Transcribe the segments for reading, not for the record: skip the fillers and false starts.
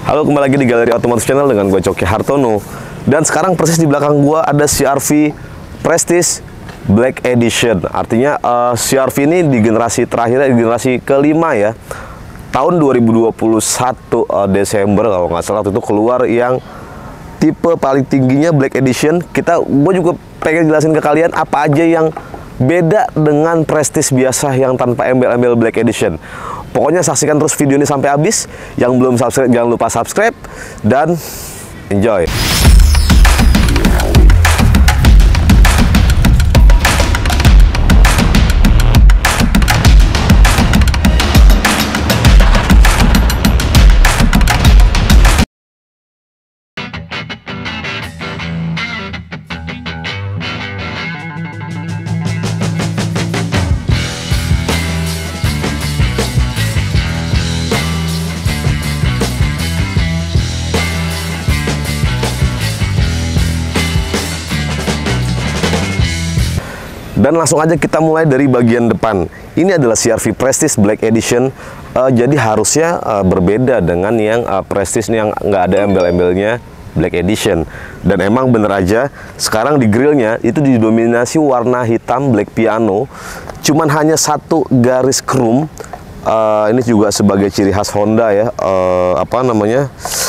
Halo, kembali lagi di Galeri Otomotif Channel dengan gue Coki Hartono. Dan sekarang persis di belakang gue ada CR-V Prestige Black Edition. Artinya CR-V ini di generasi terakhir, di generasi kelima ya. Tahun 2021 Desember kalau nggak salah, waktu itu keluar yang tipe paling tingginya Black Edition. Gue juga pengen jelasin ke kalian apa aja yang beda dengan Prestige biasa yang tanpa embel-embel Black Edition. Pokoknya saksikan terus video ini sampai habis. Yang belum subscribe jangan lupa subscribe dan enjoy. Dan langsung aja kita mulai dari bagian depan. Ini adalah CR-V Prestige Black Edition. Jadi harusnya berbeda dengan yang Prestige yang nggak ada embel-embelnya Black Edition. Dan emang bener aja, sekarang di grillnya itu didominasi warna hitam black piano. Cuman hanya satu garis chrome. Ini juga sebagai ciri khas Honda ya,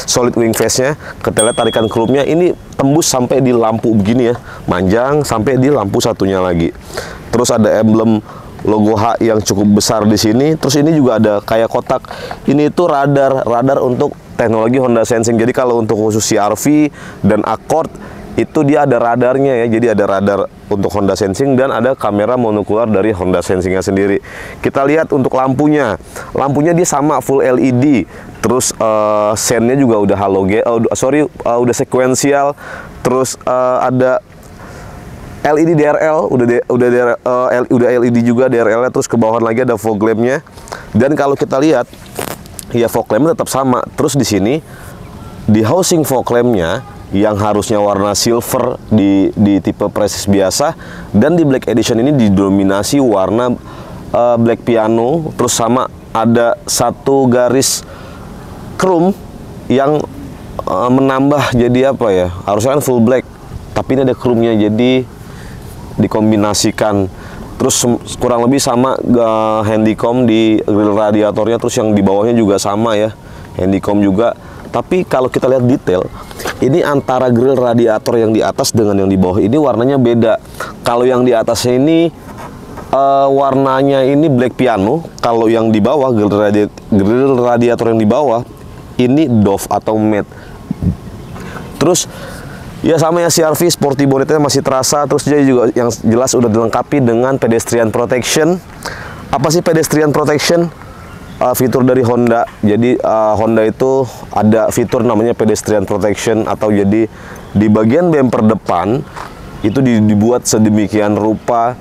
solid wing face-nya. Kita lihat tarikan chrome-nya ini tembus sampai di lampu begini ya, manjang sampai di lampu satunya lagi. Terus ada emblem logo H yang cukup besar di sini. Terus ini juga ada kayak kotak. Ini itu radar untuk teknologi Honda Sensing. Jadi kalau untuk khusus CR-V dan Accord itu dia ada radarnya ya. Jadi ada radar untuk Honda Sensing dan ada kamera monokular dari Honda Sensingnya sendiri. Kita lihat untuk lampunya. Lampunya dia sama full LED. Terus sennya juga udah halogen, udah sekuensial. Terus ada LED DRL, udah LED juga DRL-nya. Terus ke bawah lagi ada fog lamp-nya. Dan kalau kita lihat, ya fog lamp tetap sama. Terus di sini di housing fog lamp-nya yang harusnya warna silver di tipe Prestige biasa, dan di Black Edition ini didominasi warna black piano. Terus sama ada satu garis chrome yang menambah jadi apa ya, harusnya kan full black tapi ini ada chrome-nya, jadi dikombinasikan. Terus kurang lebih sama handycom di grill radiatornya. Terus yang di bawahnya juga sama ya, handycom juga. Tapi kalau kita lihat detail, ini antara grill radiator yang di atas dengan yang di bawah ini warnanya beda. Kalau yang di atasnya ini warnanya ini black piano. Kalau yang di bawah, grill radiator yang di bawah ini doff atau matte. Terus ya sama ya, CR-V sporty bonetnya masih terasa. Terus dia juga yang jelas udah dilengkapi dengan pedestrian protection. Apa sih pedestrian protection? Fitur dari Honda. Jadi Honda itu ada fitur namanya pedestrian protection, atau jadi di bagian bumper depan itu dibuat sedemikian rupa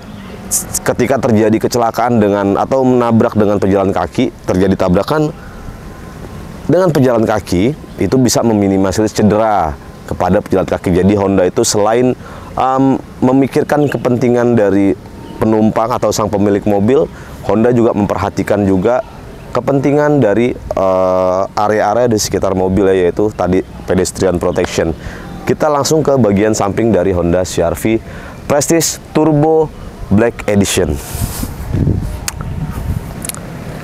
ketika terjadi kecelakaan dengan atau menabrak dengan pejalan kaki, terjadi tabrakan dengan pejalan kaki, itu bisa meminimalisir cedera kepada pejalan kaki. Jadi Honda itu selain memikirkan kepentingan dari penumpang atau sang pemilik mobil, Honda juga memperhatikan juga kepentingan dari area-area di sekitar mobil ya, yaitu tadi pedestrian protection. Kita langsung ke bagian samping dari Honda CR-V Prestige Turbo Black Edition.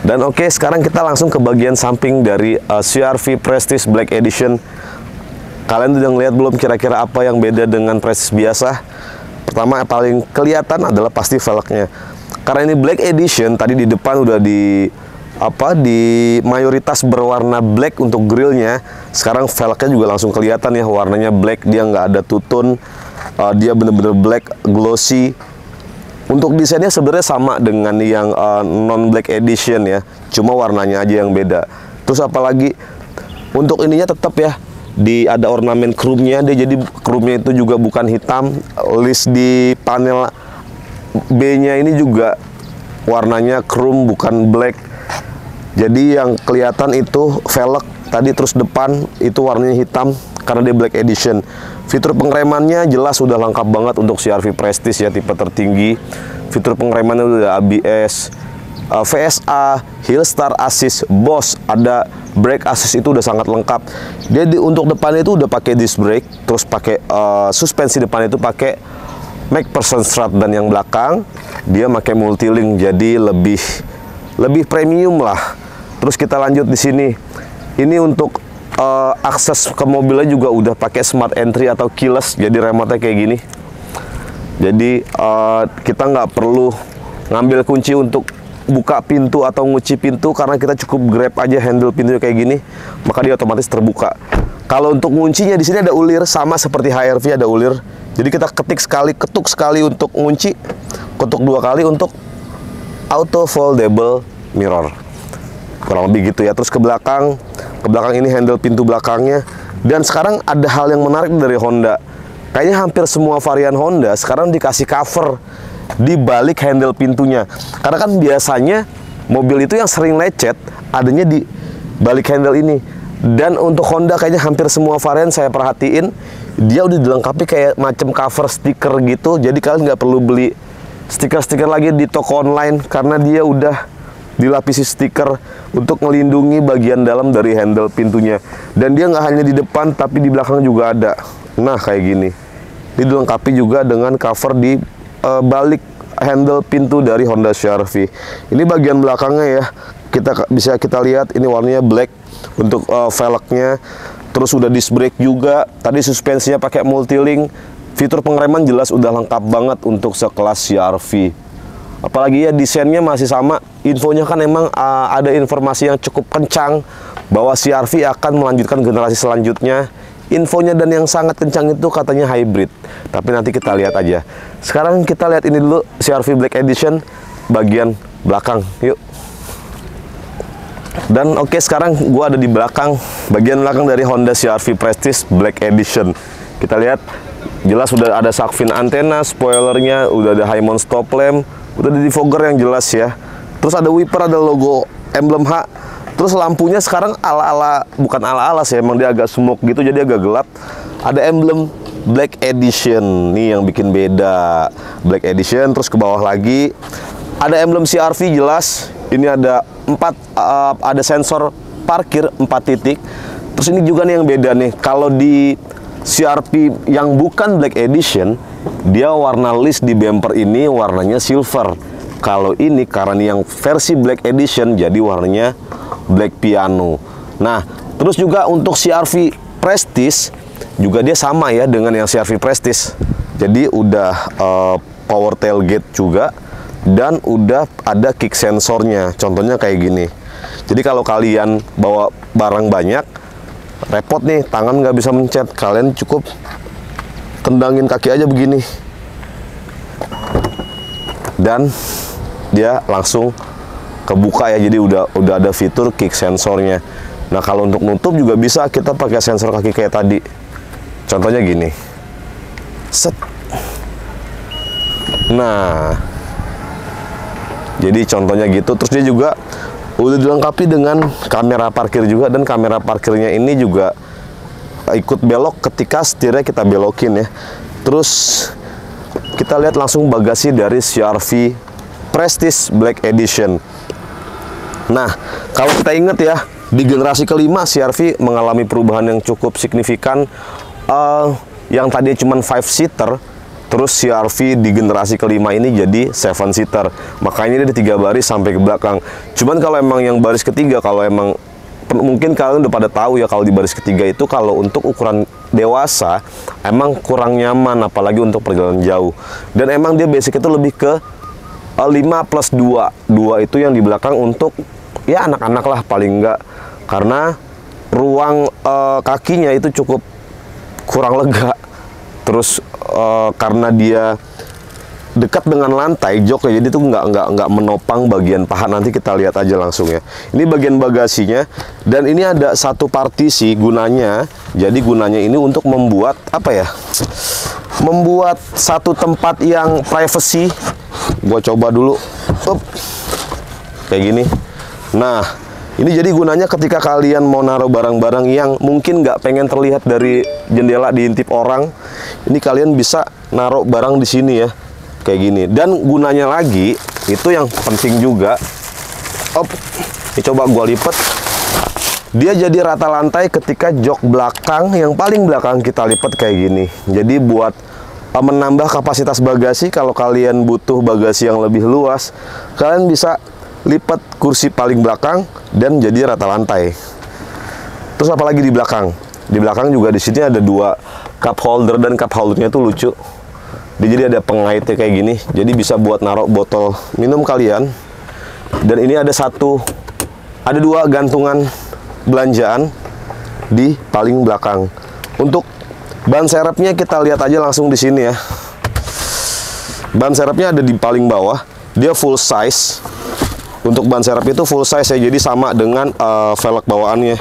Dan oke, sekarang kita langsung ke bagian samping dari CR-V Prestige Black Edition. Kalian udah ngeliat belum kira-kira apa yang beda dengan Prestige biasa? Pertama yang paling kelihatan adalah pasti velgnya. Karena ini Black Edition, tadi di depan udah di mayoritas berwarna black untuk grillnya. Sekarang velgnya juga langsung kelihatan ya, warnanya black, dia nggak ada tutun, dia bener-bener black glossy. Untuk desainnya sebenarnya sama dengan yang non Black Edition ya, cuma warnanya aja yang beda. Terus apalagi untuk ininya tetap ya, ada ornamen chrome-nya. Dia jadi chrome-nya itu juga bukan hitam. List di panel B-nya ini juga warnanya chrome bukan black. Jadi yang kelihatan itu velg tadi, terus depan itu warnanya hitam karena dia Black Edition. Fitur pengeremannya jelas sudah lengkap banget untuk CR-V Prestige ya, tipe tertinggi. Fitur pengeremannya udah ABS, VSA, Hill Start Assist, Bosch, ada brake assist itu udah sangat lengkap. Dia untuk depannya itu udah pakai disc brake, terus pakai suspensi depan itu pakai MacPherson strut, dan yang belakang dia pakai multilink, jadi lebih premium lah. Terus kita lanjut di sini. Ini untuk akses ke mobilnya juga udah pakai smart entry atau keyless, jadi remote-nya kayak gini. Jadi kita nggak perlu ngambil kunci untuk buka pintu atau ngunci pintu, karena kita cukup grab aja handle pintunya kayak gini, maka dia otomatis terbuka. Kalau untuk nguncinya di sini ada ulir, sama seperti HR-V ada ulir. Jadi kita ketik sekali, ketuk sekali untuk ngunci, ketuk 2 kali untuk auto foldable mirror. Kurang lebih gitu ya. Terus ke belakang ini handle pintu belakangnya. Dan sekarang ada hal yang menarik dari Honda. Kayaknya hampir semua varian Honda sekarang dikasih cover di balik handle pintunya. Karena kan biasanya mobil itu yang sering lecet adanya di balik handle ini. Dan untuk Honda kayaknya hampir semua varian saya perhatiin dia udah dilengkapi kayak macam cover stiker gitu. Jadi kalian nggak perlu beli stiker-stiker lagi di toko online, karena dia udah dilapisi stiker untuk melindungi bagian dalam dari handle pintunya. Dan dia nggak hanya di depan, tapi di belakang juga ada. Nah, kayak gini. Dia dilengkapi juga dengan cover di balik handle pintu dari Honda CR-V. Ini bagian belakangnya ya. Bisa kita lihat ini warnanya black untuk velgnya. Terus udah disc brake juga. Tadi suspensinya pakai multilink. Fitur pengereman jelas udah lengkap banget untuk sekelas CR-V. Apalagi ya desainnya masih sama. Infonya kan emang ada informasi yang cukup kencang bahwa CR-V akan melanjutkan generasi selanjutnya. Infonya dan yang sangat kencang itu katanya hybrid. Tapi nanti kita lihat aja. Sekarang kita lihat ini dulu, CR-V Black Edition bagian belakang. Yuk. Dan oke, sekarang gua ada di belakang, bagian belakang dari Honda CR-V Prestige Black Edition. Kita lihat jelas udah ada shark fin antena, spoilernya udah ada high mount stop lamp, udah ada defogger yang jelas ya. Terus ada wiper, ada logo emblem H. Terus lampunya sekarang bukan ala-ala sih, emang dia agak smoke gitu, jadi agak gelap. Ada emblem Black Edition, nih yang bikin beda. Black Edition, terus ke bawah lagi ada emblem CR-V jelas. Ini ada ada sensor parkir 4 titik. Terus ini juga nih yang beda nih. Kalau di CR-V yang bukan Black Edition, dia warna list di bumper ini warnanya silver. Kalau ini karena yang versi Black Edition jadi warnanya black piano. Nah, terus juga untuk CR-V Prestige juga dia sama ya dengan yang CR-V Prestige. Jadi udah power tailgate juga, dan udah ada kick sensornya. Contohnya kayak gini. Jadi kalau kalian bawa barang banyak, repot nih, tangan nggak bisa mencet, kalian cukup tendangin kaki aja begini, dan dia langsung kebuka ya. Jadi udah ada fitur kick sensornya. Nah, kalau untuk nutup juga bisa kita pakai sensor kaki kayak tadi. Contohnya gini, set. Nah, jadi contohnya gitu. Terus dia juga udah dilengkapi dengan kamera parkir juga, dan kamera parkirnya ini juga ikut belok ketika setirnya kita belokin ya. Terus kita lihat langsung bagasi dari CR-V Prestige Black Edition. Nah, kalau kita ingat ya, di generasi kelima CR-V mengalami perubahan yang cukup signifikan. Yang tadinya cuma 5-seater, terus CR-V di generasi kelima ini jadi 7-seater. Makanya dia ada 3 baris sampai ke belakang. Cuman kalau emang yang baris ketiga, kalau emang mungkin kalian udah pada tahu ya, kalau di baris ketiga itu kalau untuk ukuran dewasa emang kurang nyaman, apalagi untuk perjalanan jauh. Dan emang dia basic itu lebih ke 5+2. 2 itu yang di belakang untuk ya anak-anak lah paling enggak, karena ruang kakinya itu cukup kurang lega. Terus karena dia dekat dengan lantai joknya, jadi itu nggak menopang bagian paha. Nanti kita lihat aja langsung ya. Ini bagian bagasinya, dan ini ada satu partisi gunanya. Jadi gunanya ini untuk membuat apa ya? Membuat satu tempat yang privacy. Gua coba dulu, kayak gini. Nah, ini jadi gunanya ketika kalian mau naruh barang-barang yang mungkin nggak pengen terlihat dari jendela diintip orang, ini kalian bisa naruh barang di sini ya, kayak gini. Dan gunanya lagi, itu yang penting juga. Ini coba gua lipat. Dia jadi rata lantai ketika jok belakang yang paling belakang kita lipat kayak gini. Jadi buat menambah kapasitas bagasi, kalau kalian butuh bagasi yang lebih luas, kalian bisa lipat kursi paling belakang dan jadi rata lantai. Terus apalagi di belakang? Di belakang juga di sini ada 2 cup holder, dan cup holdernya tuh lucu. Jadi ada pengaitnya kayak gini. Jadi bisa buat naruh botol minum kalian. Dan ini ada 2 gantungan belanjaan di paling belakang. Untuk ban serepnya kita lihat aja langsung di sini ya. Ban serepnya ada di paling bawah. Dia full size. Untuk ban serep itu full size ya. Jadi sama dengan velg bawaannya.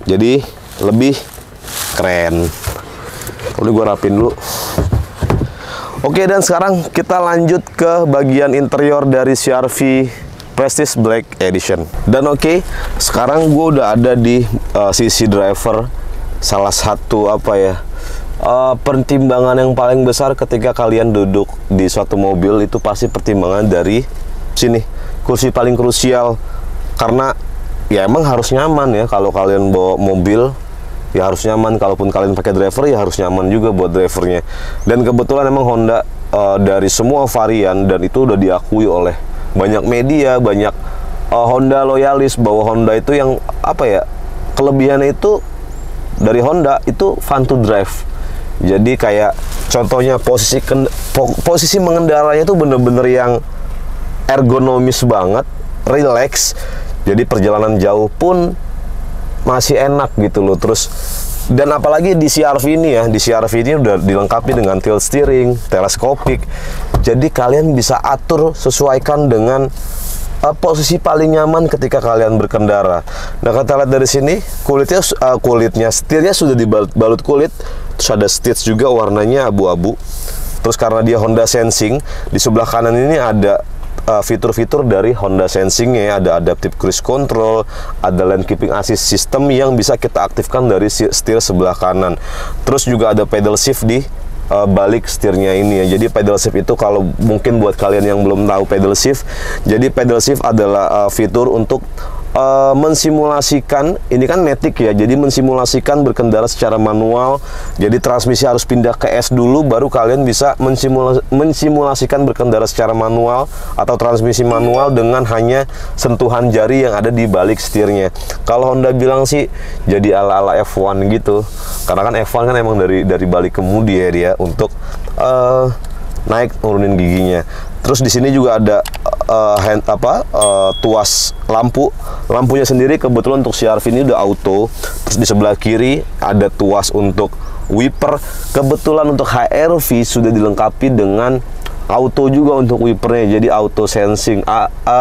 Jadi lebih keren. Udah gue rapin dulu. Oke, dan sekarang kita lanjut ke bagian interior dari CR-V Prestige Black Edition. Dan oke, sekarang gue udah ada di sisi driver. Salah satu pertimbangan yang paling besar ketika kalian duduk di suatu mobil itu pasti pertimbangan dari sini, kursi paling krusial. Karena ya emang harus nyaman ya, kalau kalian bawa mobil ya harus nyaman. Kalaupun kalian pakai driver ya harus nyaman juga buat drivernya. Dan kebetulan emang Honda dari semua varian, dan itu udah diakui oleh banyak media, banyak Honda loyalis, bahwa Honda itu yang kelebihannya itu dari Honda itu fun to drive. Jadi kayak contohnya posisi mengendaranya itu bener-bener yang ergonomis banget, relax. Jadi perjalanan jauh pun masih enak gitu loh. Terus dan apalagi di CR-V ini ya, di CR-V ini udah dilengkapi dengan tilt steering, teleskopik. Jadi kalian bisa atur, sesuaikan dengan posisi paling nyaman ketika kalian berkendara. Nah, kita lihat dari sini, setirnya sudah dibalut kulit. Terus ada stitch juga warnanya abu-abu. Terus karena dia Honda Sensing, di sebelah kanan ini ada fitur-fitur dari Honda Sensing-nya. Ada adaptive cruise control, ada lane keeping assist system yang bisa kita aktifkan dari setir sebelah kanan. Terus juga ada pedal shift di balik setirnya ini ya. Jadi pedal shift itu, kalau mungkin buat kalian yang belum tahu pedal shift, jadi pedal shift adalah fitur untuk mensimulasikan, ini kan matic ya, jadi mensimulasikan berkendara secara manual. Jadi transmisi harus pindah ke S dulu, baru kalian bisa mensimulasikan berkendara secara manual atau transmisi manual dengan hanya sentuhan jari yang ada di balik setirnya. Kalau Honda bilang sih jadi ala-ala F1 gitu, karena kan F1 kan emang dari balik kemudi ya dia untuk naik nurunin giginya. Terus di sini juga ada tuas lampunya sendiri. Kebetulan untuk CR-V ini udah auto. Terus di sebelah kiri ada tuas untuk wiper. Kebetulan untuk HR-V sudah dilengkapi dengan auto juga untuk wipernya. Jadi auto sensing,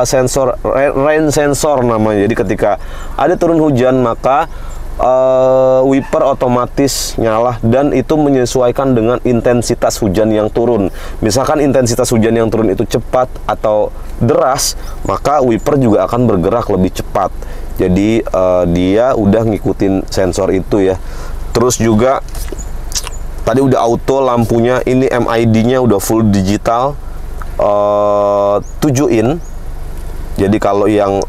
sensor rain sensor namanya. Jadi ketika ada turun hujan, maka wiper otomatis nyala, dan itu menyesuaikan dengan intensitas hujan yang turun. Misalkan intensitas hujan yang turun itu cepat atau deras, maka wiper juga akan bergerak lebih cepat. Jadi dia udah ngikutin sensor itu ya. Terus juga tadi udah auto, lampunya ini MID-nya udah full digital, 7 in. Jadi kalau yang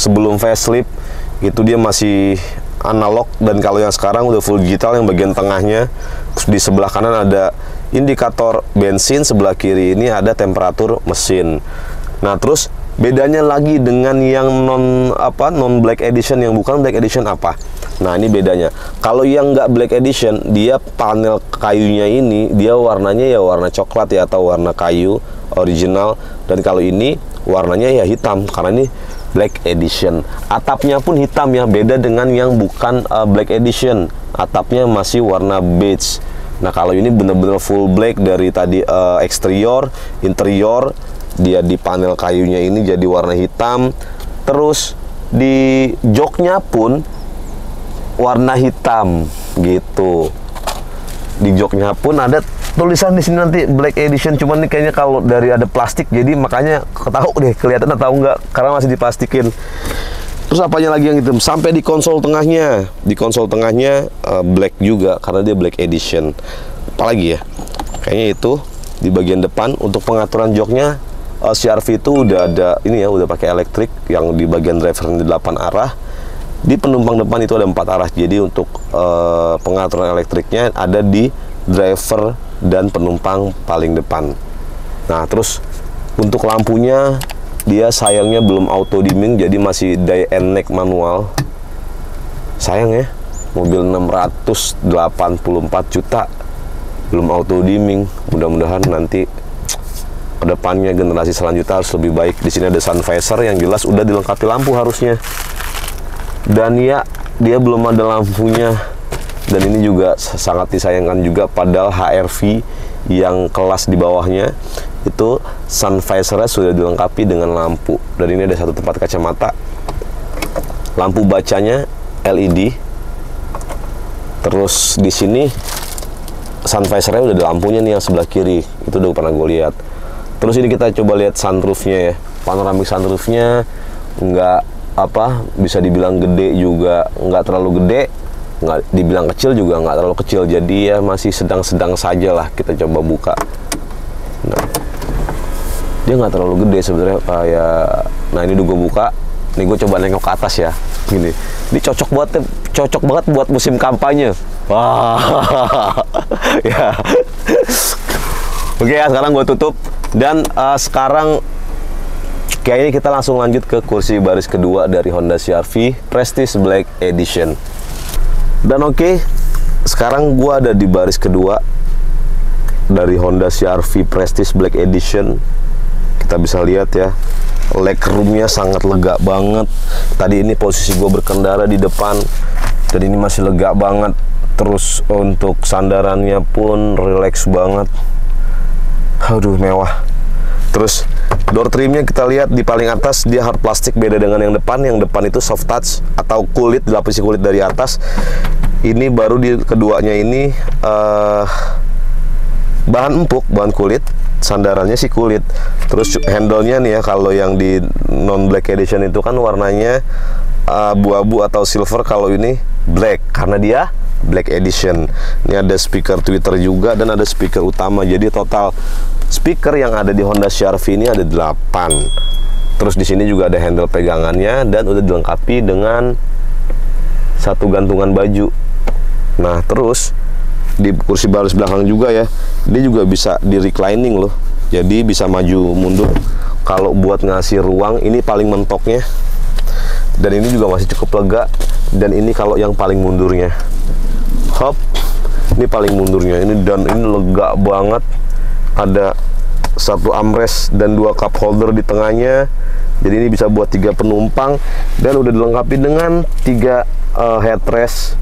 sebelum facelift itu dia masih analog, dan kalau yang sekarang udah full digital. Yang bagian tengahnya, terus di sebelah kanan ada indikator bensin, sebelah kiri ini ada temperatur mesin. Nah, terus bedanya lagi dengan yang non black edition, yang bukan black edition apa? Nah, ini bedanya. Kalau yang nggak black edition, dia panel kayunya ini dia warnanya ya warna coklat ya, atau warna kayu original. Dan kalau ini warnanya ya hitam, karena ini Black Edition. Atapnya pun hitam ya, beda dengan yang bukan Black Edition. Atapnya masih warna beige. Nah, kalau ini bener-bener full black dari tadi eksterior, interior, dia di panel kayunya ini jadi warna hitam. Terus di joknya pun warna hitam gitu. Di joknya pun ada tulisan di sini nanti Black Edition, cuman nih kayaknya kalau dari ada plastik, jadi makanya ketahu deh kelihatan atau enggak, karena masih diplastikin. Terus apanya lagi yang hitam? Sampai di konsol tengahnya, black juga karena dia Black Edition. Apalagi ya? Kayaknya itu di bagian depan untuk pengaturan joknya CR-V itu udah ada ini ya, udah pakai elektrik yang di bagian driver ini 8 arah. Di penumpang depan itu ada 4 arah. Jadi untuk pengaturan elektriknya ada di driver dan penumpang paling depan. Nah, terus untuk lampunya dia sayangnya belum auto dimming, jadi masih day and night manual. Sayang ya, mobil 684 juta belum auto dimming. Mudah-mudahan nanti kedepannya generasi selanjutnya harus lebih baik. Di sini ada sun visor yang jelas udah dilengkapi lampu harusnya. Dan ya, dia belum ada lampunya. Dan ini juga sangat disayangkan juga, padahal HR-V yang kelas di bawahnya itu sun visornya sudah dilengkapi dengan lampu. Dan ini ada satu tempat kacamata. Lampu bacanya LED. Terus di sini sun visornya udah ada lampunya nih yang sebelah kiri. Itu udah pernah gue lihat. Terus ini kita coba lihat sunroofnya ya. Panoramic sunroofnya nggak apa, bisa dibilang gede juga nggak terlalu gede, nggak dibilang kecil juga nggak terlalu kecil. Jadi ya masih sedang-sedang saja lah. Kita coba buka. Nah, dia nggak terlalu gede sebenarnya kayak. Nah, ini gue buka. Nih gue coba nengok ke atas ya. Gini. Ini cocok banget buat musim kampanye. Wah. Ya. Oke ya, sekarang gue tutup. Dan sekarang kayaknya kita langsung lanjut ke kursi baris kedua dari Honda CR-V Prestige Black Edition. Dan oke, sekarang gua ada di baris kedua dari Honda CR-V Prestige Black Edition. Kita bisa lihat ya, legroomnya sangat lega banget. Tadi ini posisi gua berkendara di depan, dan ini masih lega banget. Terus untuk sandarannya pun relax banget. Aduh, mewah. Terus door trimnya kita lihat di paling atas dia hard plastik, beda dengan yang depan. Yang depan itu soft touch atau kulit, dilapisi kulit dari atas. Ini baru di keduanya ini bahan empuk, bahan kulit. Sandarannya sih kulit. Terus handle-nya nih ya, kalau yang di non black edition itu kan warnanya abu-abu atau silver, kalau ini black karena dia Black Edition. Ini ada speaker tweeter juga dan ada speaker utama. Jadi total speaker yang ada di Honda CR-V ini ada 8. Terus di sini juga ada handle pegangannya dan udah dilengkapi dengan satu gantungan baju. Nah, terus di kursi baris belakang juga ya, dia juga bisa di reclining loh. Jadi bisa maju mundur. Kalau buat ngasih ruang, ini paling mentoknya. Dan ini juga masih cukup lega. Dan ini kalau yang paling mundurnya. Hop, ini paling mundurnya ini, dan ini lega banget. Ada satu armrest dan 2 cup holder di tengahnya. Jadi ini bisa buat 3 penumpang dan udah dilengkapi dengan 3 headrest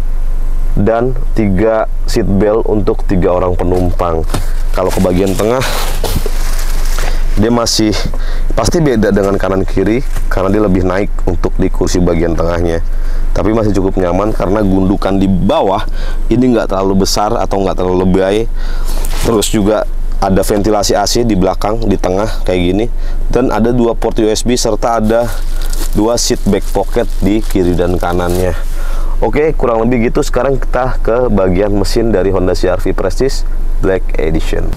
dan 3 seat belt untuk 3 orang penumpang. Kalau ke bagian tengah, dia masih pasti beda dengan kanan kiri karena dia lebih naik untuk di kursi bagian tengahnya. Tapi masih cukup nyaman karena gundukan di bawah ini nggak terlalu besar atau nggak terlalu lebay. Terus juga ada ventilasi AC di belakang, di tengah kayak gini, dan ada 2 port USB serta ada 2 seat back pocket di kiri dan kanannya. Oke, kurang lebih gitu. Sekarang kita ke bagian mesin dari Honda CR-V Prestige Black Edition.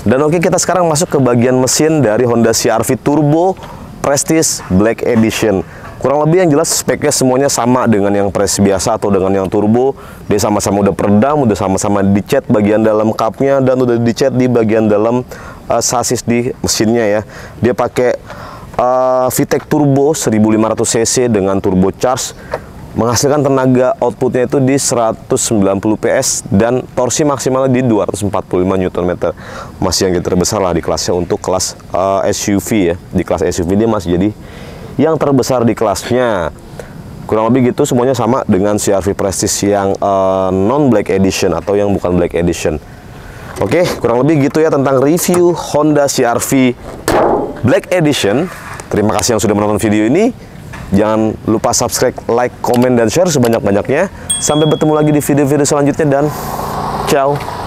Dan oke, kita sekarang masuk ke bagian mesin dari Honda CR-V Turbo Prestige Black Edition. Kurang lebih yang jelas speknya semuanya sama dengan yang Prestige biasa atau dengan yang turbo. Dia sama-sama udah peredam, udah sama-sama dicat bagian dalam cupnya, dan udah dicat di bagian dalam sasis di mesinnya ya. Dia pakai VTEC Turbo 1500 cc dengan turbocharge, menghasilkan tenaga outputnya itu di 190 PS dan torsi maksimalnya di 245 Nm. Masih yang terbesar lah di kelasnya untuk kelas SUV ya. Di kelas SUV dia masih jadi yang terbesar di kelasnya. Kurang lebih gitu, semuanya sama dengan CR-V Prestige yang non Black Edition atau yang bukan Black Edition. Oke, kurang lebih gitu ya tentang review Honda CR-V Black Edition. Terima kasih yang sudah menonton video ini. Jangan lupa subscribe, like, komen, dan share sebanyak-banyaknya. Sampai bertemu lagi di video-video selanjutnya, dan ciao.